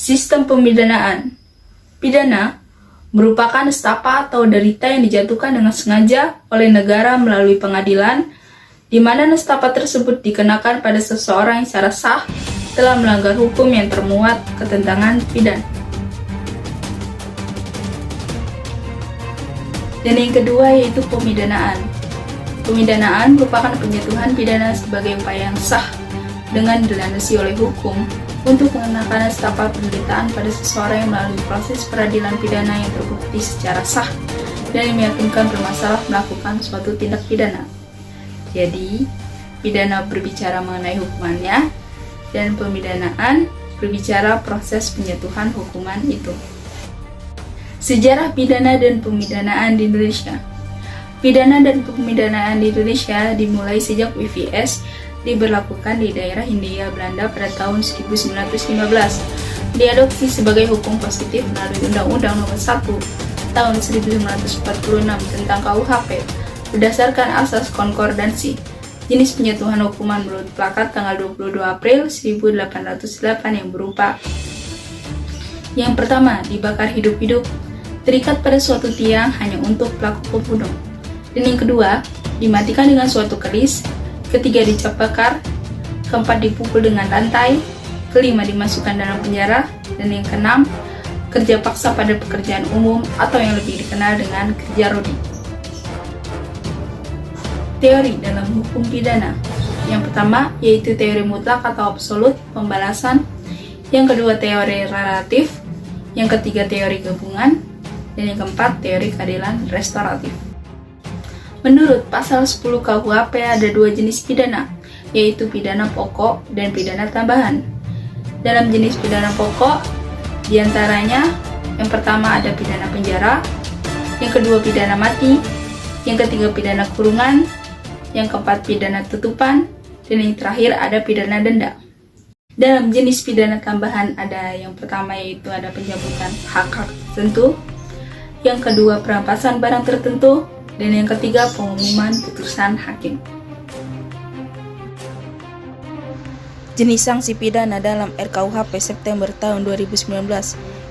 Sistem pemidanaan. Pidana merupakan nestapa atau derita yang dijatuhkan dengan sengaja oleh negara melalui pengadilan, di mana nestapa tersebut dikenakan pada seseorang yang secara sah telah melanggar hukum yang termuat ketentangan pidana. Dan yang kedua yaitu pemidanaan. Pemidanaan merupakan penjatuhan pidana sebagai upaya yang sah dengan dilandasi oleh hukum untuk mengenakan nestapa penderitaan pada seseorang yang melalui proses peradilan pidana yang terbukti secara sah dan yang meyakinkan bermasalah melakukan suatu tindak pidana. Jadi, pidana berbicara mengenai hukumannya dan pemidanaan berbicara proses penjatuhan hukuman itu. Sejarah pidana dan pemidanaan di Indonesia. Pidana dan pemidanaan di Indonesia dimulai sejak WVS diberlakukan di daerah Hindia Belanda pada tahun 1915. Diadopsi sebagai hukum positif melalui Undang-Undang Nomor 1 tahun 1946 tentang KUHP berdasarkan asas konkordansi. Jenis penjatuhan hukuman menurut plakat tanggal 22 April 1808 yang berupa: yang pertama, dibakar hidup-hidup, terikat pada suatu tiang hanya untuk pelaku pembunuh. Dan yang kedua, dimatikan dengan suatu keris. Ketiga, dicap bakar. Keempat, dipukul dengan rantai. Kelima, dimasukkan dalam penjara. Dan yang keenam, kerja paksa pada pekerjaan umum atau yang lebih dikenal dengan kerja rodi. Teori dalam hukum pidana. Yang pertama yaitu teori mutlak atau absolut pembalasan. Yang kedua, teori relatif. Yang ketiga, teori gabungan. Dan yang keempat, teori keadilan restoratif. Menurut pasal 10 KUHP ada dua jenis pidana, yaitu pidana pokok dan pidana tambahan. Dalam jenis pidana pokok, diantaranya yang pertama ada pidana penjara, yang kedua pidana mati, yang ketiga pidana kurungan, yang keempat pidana tutupan, dan yang terakhir ada pidana denda. Dalam jenis pidana tambahan ada yang pertama yaitu ada pencabutan hak-hak tertentu, yang kedua perampasan barang tertentu, dan yang ketiga pengumuman putusan hakim. Jenis sanksi pidana dalam RKUHP September tahun 2019.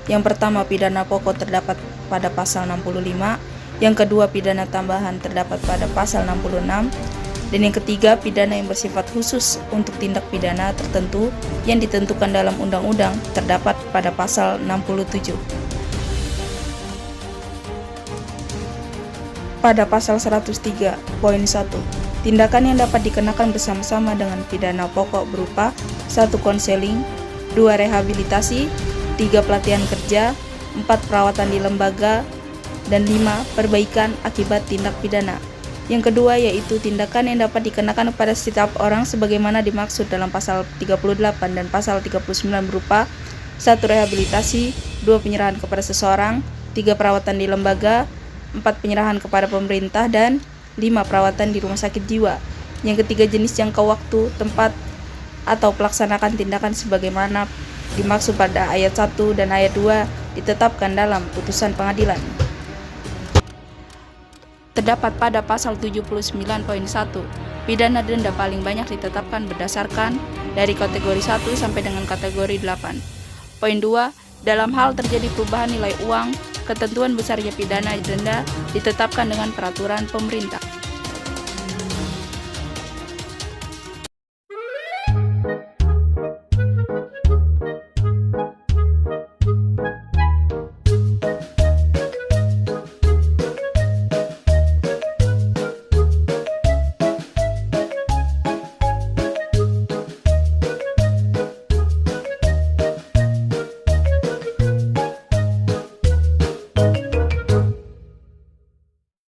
Yang pertama pidana pokok terdapat pada pasal 65, yang kedua pidana tambahan terdapat pada pasal 66, dan yang ketiga pidana yang bersifat khusus untuk tindak pidana tertentu yang ditentukan dalam undang-undang terdapat pada pasal 67. Pada pasal 103.1, tindakan yang dapat dikenakan bersama-sama dengan pidana pokok berupa 1. Konseling, 2. Rehabilitasi, 3. Pelatihan kerja, 4. Perawatan di lembaga, dan 5. Perbaikan akibat tindak pidana. Yang kedua yaitu tindakan yang dapat dikenakan kepada setiap orang sebagaimana dimaksud dalam pasal 38 dan pasal 39 berupa 1. Rehabilitasi, 2. Penyerahan kepada seseorang, 3. Perawatan di lembaga, 4. Penyerahan kepada pemerintah, dan 5. Perawatan di rumah sakit jiwa. Yang ketiga jenis jangka waktu, tempat, atau pelaksanakan tindakan sebagaimana dimaksud pada ayat 1 dan ayat 2 ditetapkan dalam putusan pengadilan. Terdapat pada pasal 79.1, pidana denda paling banyak ditetapkan berdasarkan dari kategori 1 sampai dengan kategori 8. Poin 2, dalam hal terjadi perubahan nilai uang, ketentuan besarnya pidana denda ditetapkan dengan peraturan pemerintah.